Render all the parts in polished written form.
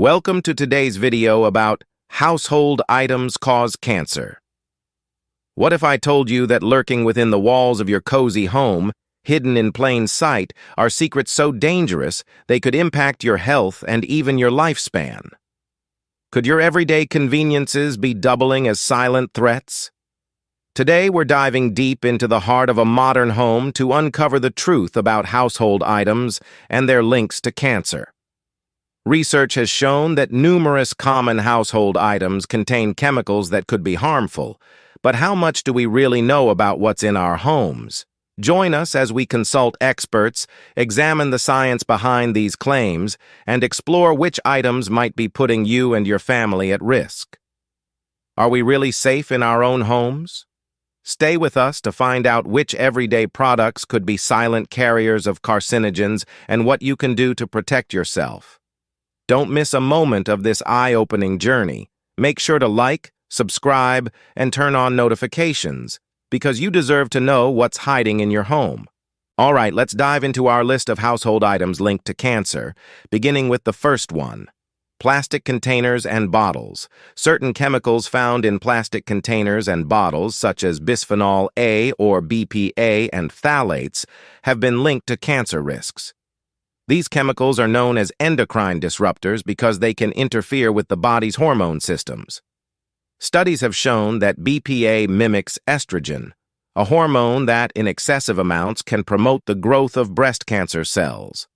Welcome to today's video about household items cause cancer. What if I told you that lurking within the walls of your cozy home, hidden in plain sight, are secrets so dangerous they could impact your health and even your lifespan? Could your everyday conveniences be doubling as silent threats? Today we're diving deep into the heart of a modern home to uncover the truth about household items and their links to cancer. Research has shown that numerous common household items contain chemicals that could be harmful, but how much do we really know about what's in our homes? Join us as we consult experts, examine the science behind these claims, and explore which items might be putting you and your family at risk. Are we really safe in our own homes? Stay with us to find out which everyday products could be silent carriers of carcinogens and what you can do to protect yourself. Don't miss a moment of this eye-opening journey. Make sure to like, subscribe, and turn on notifications, because you deserve to know what's hiding in your home. All right, let's dive into our list of household items linked to cancer, beginning with the first one: plastic containers and bottles. Certain chemicals found in plastic containers and bottles, such as bisphenol A or BPA and phthalates, have been linked to cancer risks. These chemicals are known as endocrine disruptors because they can interfere with the body's hormone systems. Studies have shown that BPA mimics estrogen, a hormone that, in excessive amounts, can promote the growth of breast cancer cells.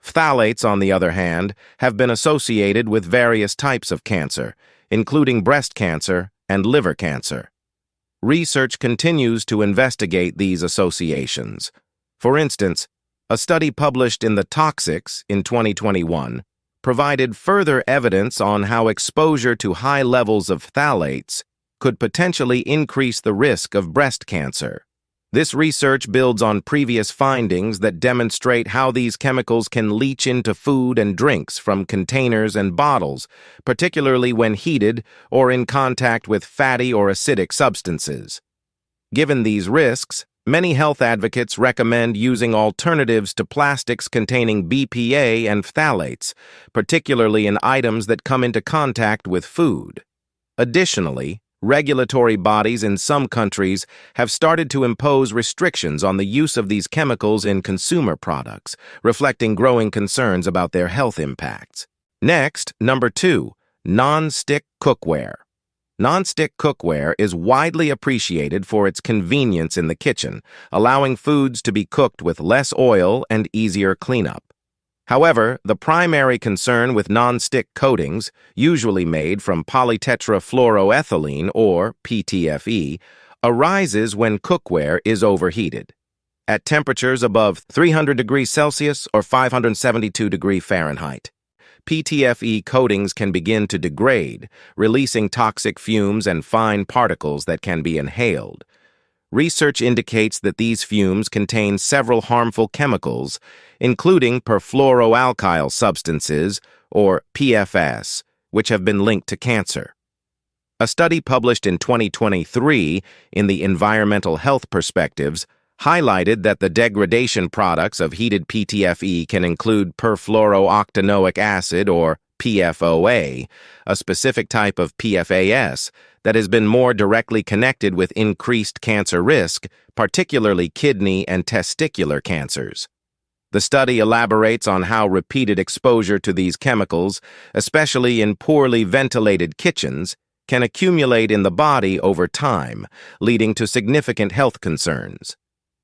Phthalates, on the other hand, have been associated with various types of cancer, including breast cancer and liver cancer. Research continues to investigate these associations. For instance, a study published in the Toxics in 2021 provided further evidence on how exposure to high levels of phthalates could potentially increase the risk of breast cancer. This research builds on previous findings that demonstrate how these chemicals can leach into food and drinks from containers and bottles, particularly when heated or in contact with fatty or acidic substances. Given these risks, many health advocates recommend using alternatives to plastics containing BPA and phthalates, particularly in items that come into contact with food. Additionally, regulatory bodies in some countries have started to impose restrictions on the use of these chemicals in consumer products, reflecting growing concerns about their health impacts. Next, number 2, nonstick cookware. Nonstick cookware is widely appreciated for its convenience in the kitchen, allowing foods to be cooked with less oil and easier cleanup. However, the primary concern with nonstick coatings, usually made from polytetrafluoroethylene or PTFE, arises when cookware is overheated. At temperatures above 300 degrees Celsius or 572 degrees Fahrenheit, PTFE coatings can begin to degrade, releasing toxic fumes and fine particles that can be inhaled. Research indicates that these fumes contain several harmful chemicals, including perfluoroalkyl substances, or PFS, which have been linked to cancer. A study published in 2023 in the Environmental Health Perspectives highlighted that the degradation products of heated PTFE can include perfluorooctanoic acid, or PFOA, a specific type of PFAS that has been more directly connected with increased cancer risk, particularly kidney and testicular cancers. The study elaborates on how repeated exposure to these chemicals, especially in poorly ventilated kitchens, can accumulate in the body over time, leading to significant health concerns.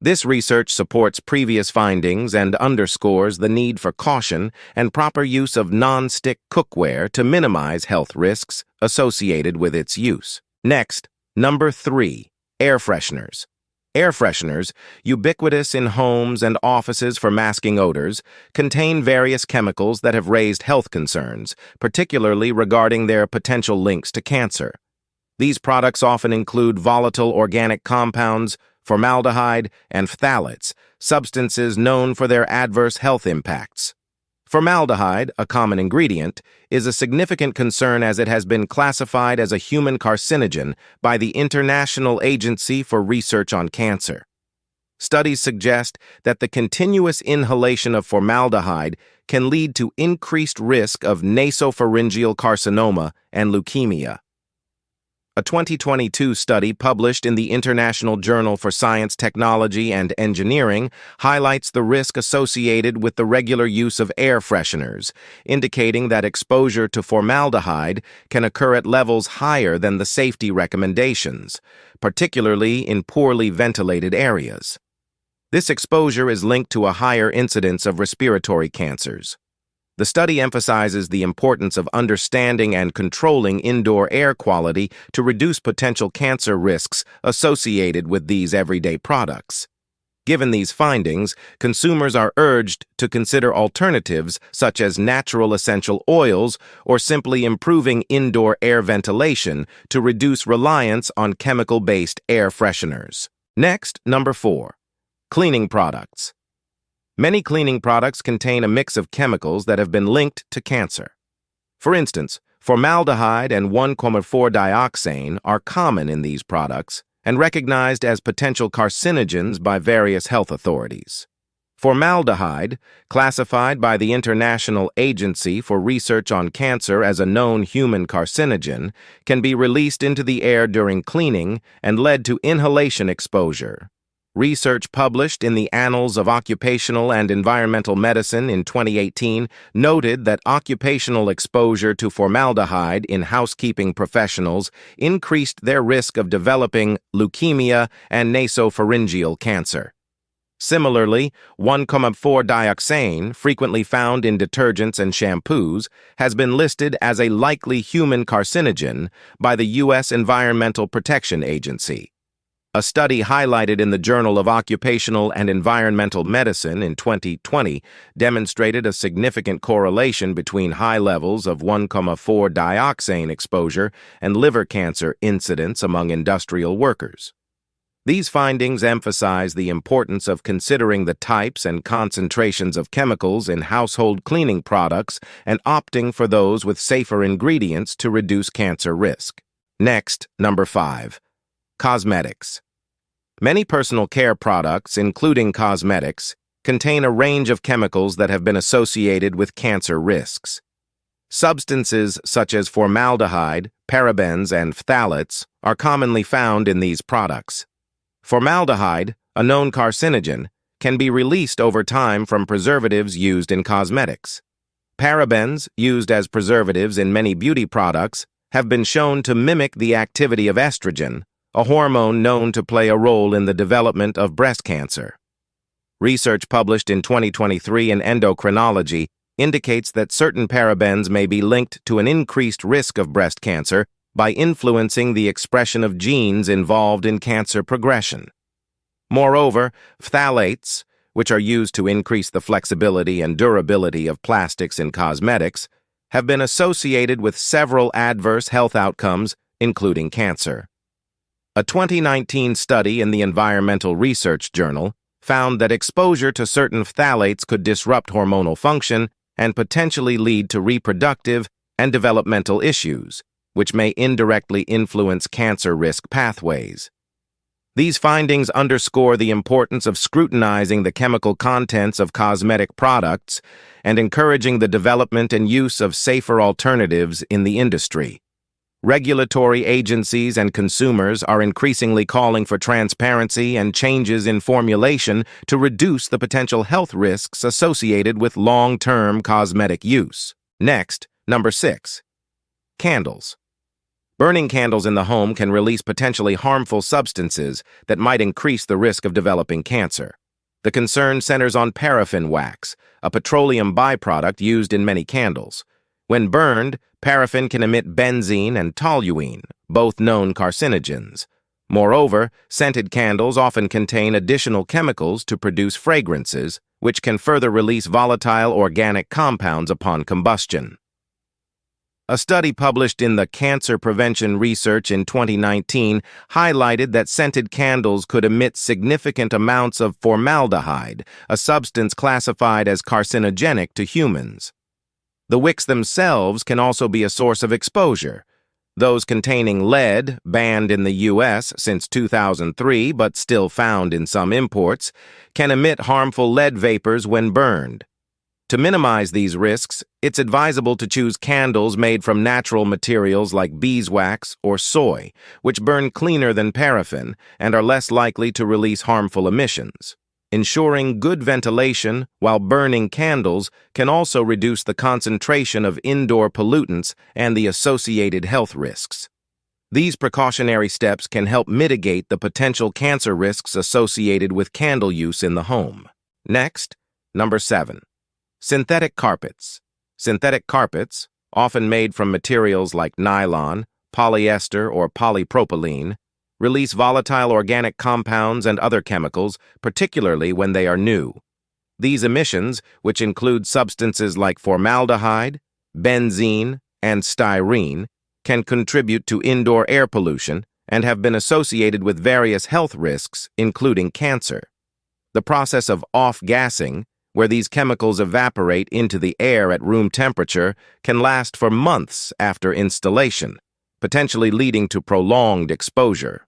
This research supports previous findings and underscores the need for caution and proper use of non-stick cookware to minimize health risks associated with its use. Next, number 3, air fresheners. Air fresheners, ubiquitous in homes and offices for masking odors, contain various chemicals that have raised health concerns, particularly regarding their potential links to cancer. These products often include volatile organic compounds, formaldehyde, and phthalates, substances known for their adverse health impacts. Formaldehyde, a common ingredient, is a significant concern as it has been classified as a human carcinogen by the International Agency for Research on Cancer. Studies suggest that the continuous inhalation of formaldehyde can lead to increased risk of nasopharyngeal carcinoma and leukemia. A 2022 study published in the International Journal for Science, Technology, and Engineering highlights the risk associated with the regular use of air fresheners, indicating that exposure to formaldehyde can occur at levels higher than the safety recommendations, particularly in poorly ventilated areas. This exposure is linked to a higher incidence of respiratory cancers. The study emphasizes the importance of understanding and controlling indoor air quality to reduce potential cancer risks associated with these everyday products. Given these findings, consumers are urged to consider alternatives such as natural essential oils or simply improving indoor air ventilation to reduce reliance on chemical-based air fresheners. Next, number 4. Cleaning products. Many cleaning products contain a mix of chemicals that have been linked to cancer. For instance, formaldehyde and 1,4-dioxane are common in these products and recognized as potential carcinogens by various health authorities. Formaldehyde, classified by the International Agency for Research on Cancer as a known human carcinogen, can be released into the air during cleaning and lead to inhalation exposure. Research published in the Annals of Occupational and Environmental Medicine in 2018 noted that occupational exposure to formaldehyde in housekeeping professionals increased their risk of developing leukemia and nasopharyngeal cancer. Similarly, 1,4-dioxane, frequently found in detergents and shampoos, has been listed as a likely human carcinogen by the U.S. Environmental Protection Agency. A study highlighted in the Journal of Occupational and Environmental Medicine in 2020 demonstrated a significant correlation between high levels of 1,4-dioxane exposure and liver cancer incidence among industrial workers. These findings emphasize the importance of considering the types and concentrations of chemicals in household cleaning products and opting for those with safer ingredients to reduce cancer risk. Next, number 5. Cosmetics. Many personal care products, including cosmetics, contain a range of chemicals that have been associated with cancer risks. Substances such as formaldehyde, parabens, and phthalates are commonly found in these products. Formaldehyde, a known carcinogen, can be released over time from preservatives used in cosmetics. Parabens, used as preservatives in many beauty products, have been shown to mimic the activity of estrogen, a hormone known to play a role in the development of breast cancer. Research published in 2023 in Endocrinology indicates that certain parabens may be linked to an increased risk of breast cancer by influencing the expression of genes involved in cancer progression. Moreover, phthalates, which are used to increase the flexibility and durability of plastics in cosmetics, have been associated with several adverse health outcomes, including cancer. A 2019 study in the Environmental Research Journal found that exposure to certain phthalates could disrupt hormonal function and potentially lead to reproductive and developmental issues, which may indirectly influence cancer risk pathways. These findings underscore the importance of scrutinizing the chemical contents of cosmetic products and encouraging the development and use of safer alternatives in the industry. Regulatory agencies and consumers are increasingly calling for transparency and changes in formulation to reduce the potential health risks associated with long-term cosmetic use. Next, number 6. Candles. Burning candles in the home can release potentially harmful substances that might increase the risk of developing cancer. The concern centers on paraffin wax, a petroleum byproduct used in many candles. When burned, paraffin can emit benzene and toluene, both known carcinogens. Moreover, scented candles often contain additional chemicals to produce fragrances, which can further release volatile organic compounds upon combustion. A study published in the Cancer Prevention Research in 2019 highlighted that scented candles could emit significant amounts of formaldehyde, a substance classified as carcinogenic to humans. The wicks themselves can also be a source of exposure. Those containing lead, banned in the U.S. since 2003 but still found in some imports, can emit harmful lead vapors when burned. To minimize these risks, it's advisable to choose candles made from natural materials like beeswax or soy, which burn cleaner than paraffin and are less likely to release harmful emissions. Ensuring good ventilation while burning candles can also reduce the concentration of indoor pollutants and the associated health risks. These precautionary steps can help mitigate the potential cancer risks associated with candle use in the home. Next, number 7. Synthetic carpets. Synthetic carpets, often made from materials like nylon, polyester, or polypropylene, release volatile organic compounds and other chemicals, particularly when they are new. These emissions, which include substances like formaldehyde, benzene, and styrene, can contribute to indoor air pollution and have been associated with various health risks, including cancer. The process of off-gassing, where these chemicals evaporate into the air at room temperature, can last for months after installation, potentially leading to prolonged exposure.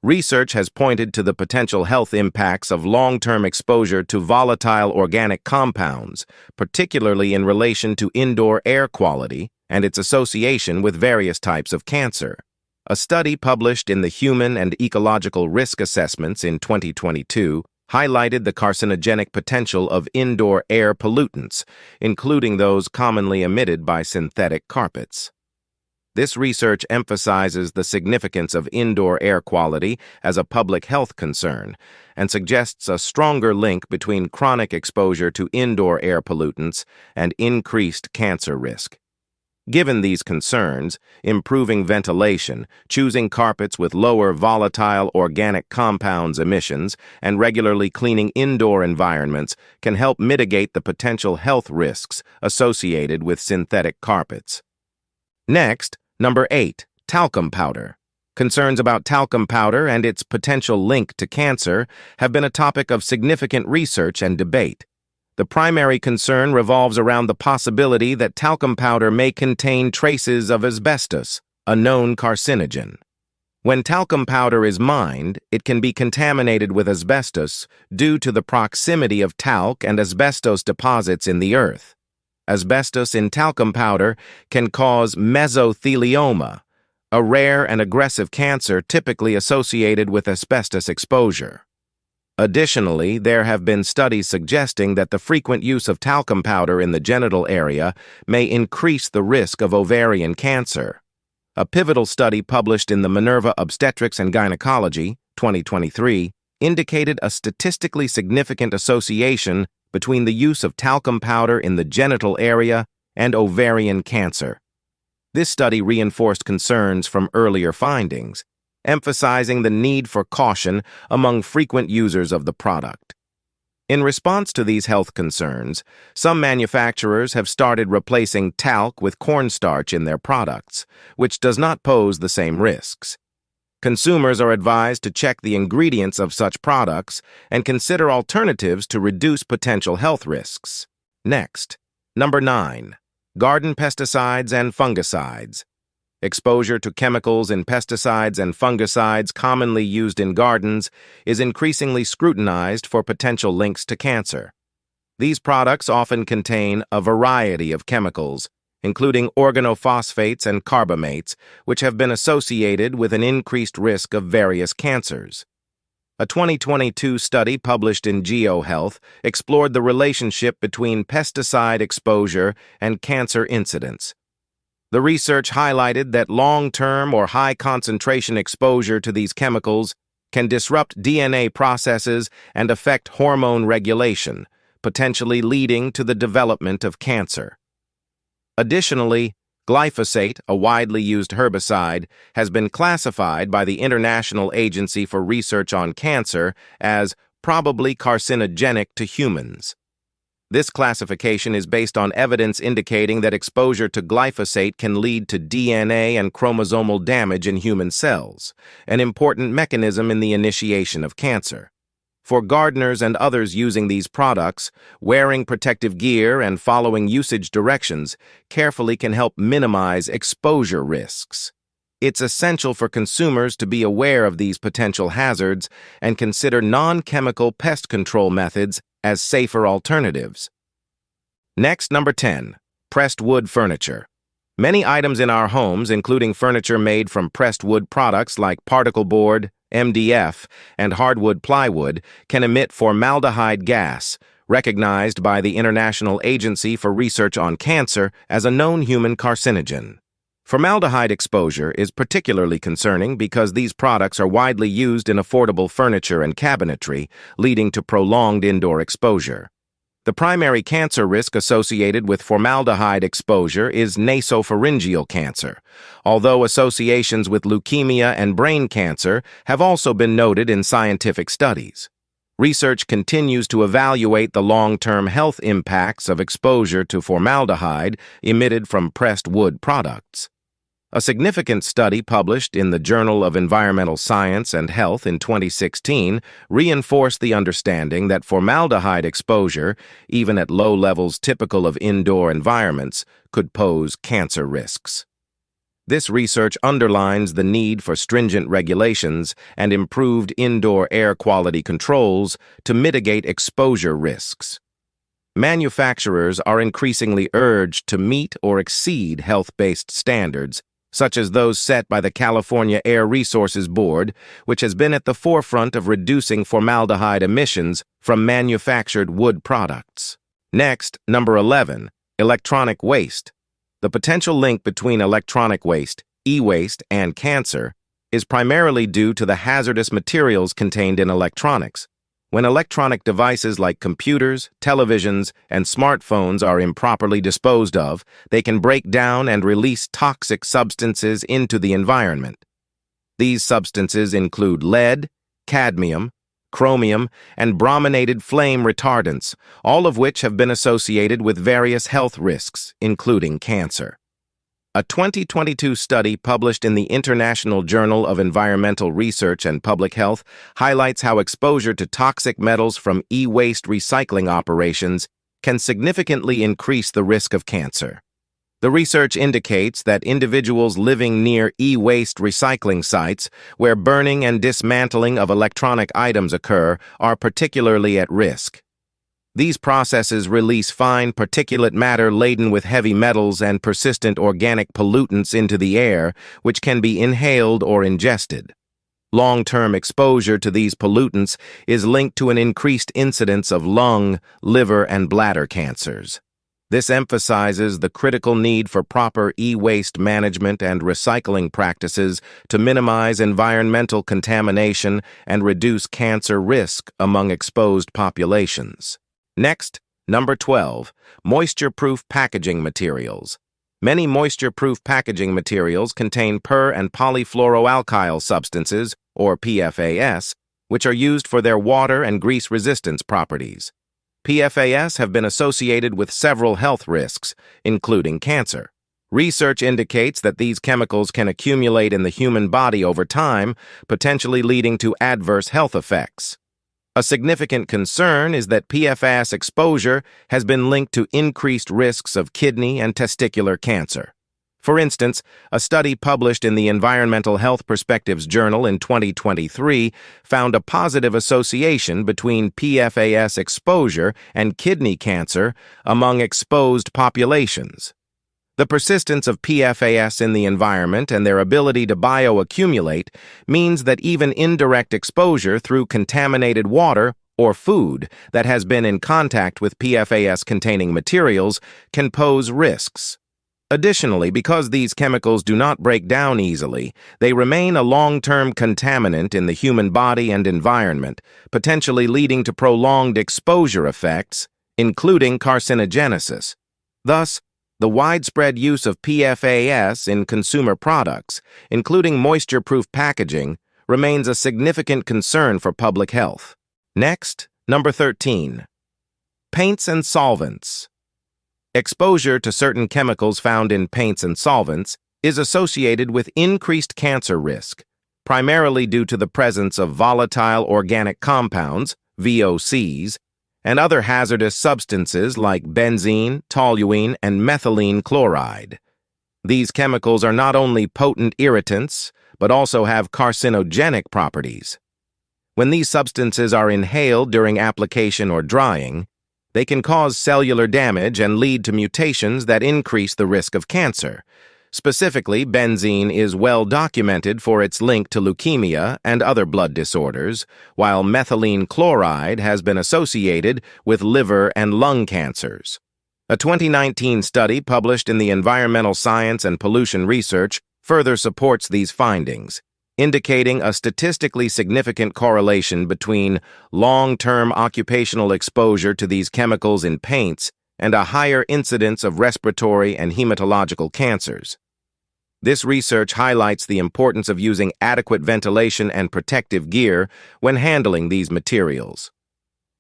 Research has pointed to the potential health impacts of long-term exposure to volatile organic compounds, particularly in relation to indoor air quality and its association with various types of cancer. A study published in the Human and Ecological Risk Assessments in 2022 highlighted the carcinogenic potential of indoor air pollutants, including those commonly emitted by synthetic carpets. This research emphasizes the significance of indoor air quality as a public health concern and suggests a stronger link between chronic exposure to indoor air pollutants and increased cancer risk. Given these concerns, improving ventilation, choosing carpets with lower volatile organic compounds emissions, and regularly cleaning indoor environments can help mitigate the potential health risks associated with synthetic carpets. Next, number 8, talcum powder. Concerns about talcum powder and its potential link to cancer have been a topic of significant research and debate. The primary concern revolves around the possibility that talcum powder may contain traces of asbestos, a known carcinogen. When talcum powder is mined, it can be contaminated with asbestos due to the proximity of talc and asbestos deposits in the earth. Asbestos in talcum powder can cause mesothelioma, a rare and aggressive cancer typically associated with asbestos exposure. Additionally, there have been studies suggesting that the frequent use of talcum powder in the genital area may increase the risk of ovarian cancer. A pivotal study published in the Minerva Obstetrics and Gynecology, 2023, indicated a statistically significant association between the use of talcum powder in the genital area and ovarian cancer. This study reinforced concerns from earlier findings, emphasizing the need for caution among frequent users of the product. In response to these health concerns, some manufacturers have started replacing talc with cornstarch in their products, which does not pose the same risks. Consumers are advised to check the ingredients of such products and consider alternatives to reduce potential health risks. Next, number 9, garden pesticides and fungicides. Exposure to chemicals in pesticides and fungicides commonly used in gardens is increasingly scrutinized for potential links to cancer. These products often contain a variety of chemicals, including organophosphates and carbamates, which have been associated with an increased risk of various cancers. A 2022 study published in GeoHealth explored the relationship between pesticide exposure and cancer incidence. The research highlighted that long-term or high-concentration exposure to these chemicals can disrupt DNA processes and affect hormone regulation, potentially leading to the development of cancer. Additionally, glyphosate, a widely used herbicide, has been classified by the International Agency for Research on Cancer as probably carcinogenic to humans. This classification is based on evidence indicating that exposure to glyphosate can lead to DNA and chromosomal damage in human cells, an important mechanism in the initiation of cancer. For gardeners and others using these products, wearing protective gear and following usage directions carefully can help minimize exposure risks. It's essential for consumers to be aware of these potential hazards and consider non-chemical pest control methods as safer alternatives. Next, number 10. Pressed wood furniture. Many items in our homes, including furniture made from pressed wood products like particle board, MDF, and hardwood plywood, can emit formaldehyde gas, recognized by the International Agency for Research on Cancer as a known human carcinogen. Formaldehyde exposure is particularly concerning because these products are widely used in affordable furniture and cabinetry, leading to prolonged indoor exposure. The primary cancer risk associated with formaldehyde exposure is nasopharyngeal cancer, although associations with leukemia and brain cancer have also been noted in scientific studies. Research continues to evaluate the long-term health impacts of exposure to formaldehyde emitted from pressed wood products. A significant study published in the Journal of Environmental Science and Health in 2016 reinforced the understanding that formaldehyde exposure, even at low levels typical of indoor environments, could pose cancer risks. This research underlines the need for stringent regulations and improved indoor air quality controls to mitigate exposure risks. Manufacturers are increasingly urged to meet or exceed health-based standards, such as those set by the California Air Resources Board, which has been at the forefront of reducing formaldehyde emissions from manufactured wood products. Next, number 11, electronic waste. The potential link between electronic waste, e-waste, and cancer is primarily due to the hazardous materials contained in electronics. When electronic devices like computers, televisions, and smartphones are improperly disposed of, they can break down and release toxic substances into the environment. These substances include lead, cadmium, chromium, and brominated flame retardants, all of which have been associated with various health risks, including cancer. A 2022 study published in the International Journal of Environmental Research and Public Health highlights how exposure to toxic metals from e-waste recycling operations can significantly increase the risk of cancer. The research indicates that individuals living near e-waste recycling sites, where burning and dismantling of electronic items occur, are particularly at risk. These processes release fine particulate matter laden with heavy metals and persistent organic pollutants into the air, which can be inhaled or ingested. Long-term exposure to these pollutants is linked to an increased incidence of lung, liver, and bladder cancers. This emphasizes the critical need for proper e-waste management and recycling practices to minimize environmental contamination and reduce cancer risk among exposed populations. Next, number 12, moisture-proof packaging materials. Many moisture-proof packaging materials contain per- and polyfluoroalkyl substances, or PFAS, which are used for their water and grease resistance properties. PFAS have been associated with several health risks, including cancer. Research indicates that these chemicals can accumulate in the human body over time, potentially leading to adverse health effects. A significant concern is that PFAS exposure has been linked to increased risks of kidney and testicular cancer. For instance, a study published in the Environmental Health Perspectives Journal in 2023 found a positive association between PFAS exposure and kidney cancer among exposed populations. The persistence of PFAS in the environment and their ability to bioaccumulate means that even indirect exposure through contaminated water or food that has been in contact with PFAS-containing materials can pose risks. Additionally, because these chemicals do not break down easily, they remain a long-term contaminant in the human body and environment, potentially leading to prolonged exposure effects, including carcinogenesis. Thus, the widespread use of PFAS in consumer products, including moisture-proof packaging, remains a significant concern for public health. Next, number 13. Paints and solvents. Exposure to certain chemicals found in paints and solvents is associated with increased cancer risk, primarily due to the presence of volatile organic compounds, VOCs, and other hazardous substances like benzene, toluene, and methylene chloride. These chemicals are not only potent irritants, but also have carcinogenic properties. When these substances are inhaled during application or drying, They can cause cellular damage and lead to mutations that increase the risk of cancer. Specifically, benzene is well documented for its link to leukemia and other blood disorders, while methylene chloride has been associated with liver and lung cancers. A 2019 study published in the Environmental Science and Pollution Research further supports these findings, indicating a statistically significant correlation between long-term occupational exposure to these chemicals in paints and a higher incidence of respiratory and hematological cancers. This research highlights the importance of using adequate ventilation and protective gear when handling these materials.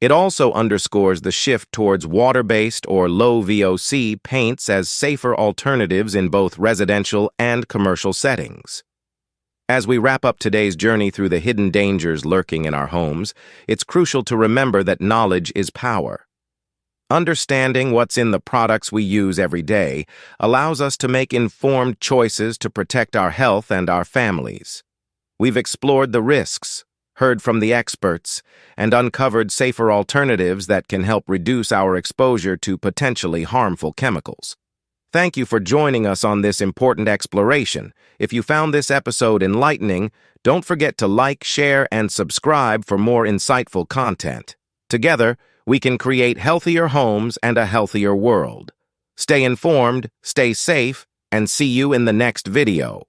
It also underscores the shift towards water-based or low VOC paints as safer alternatives in both residential and commercial settings. As we wrap up today's journey through the hidden dangers lurking in our homes, it's crucial to remember that knowledge is power. Understanding what's in the products we use every day allows us to make informed choices to protect our health and our families. We've explored the risks, heard from the experts, and uncovered safer alternatives that can help reduce our exposure to potentially harmful chemicals. Thank you for joining us on this important exploration. If you found this episode enlightening, don't forget to like, share, and subscribe for more insightful content. Together, we can create healthier homes and a healthier world. Stay informed, stay safe, and see you in the next video.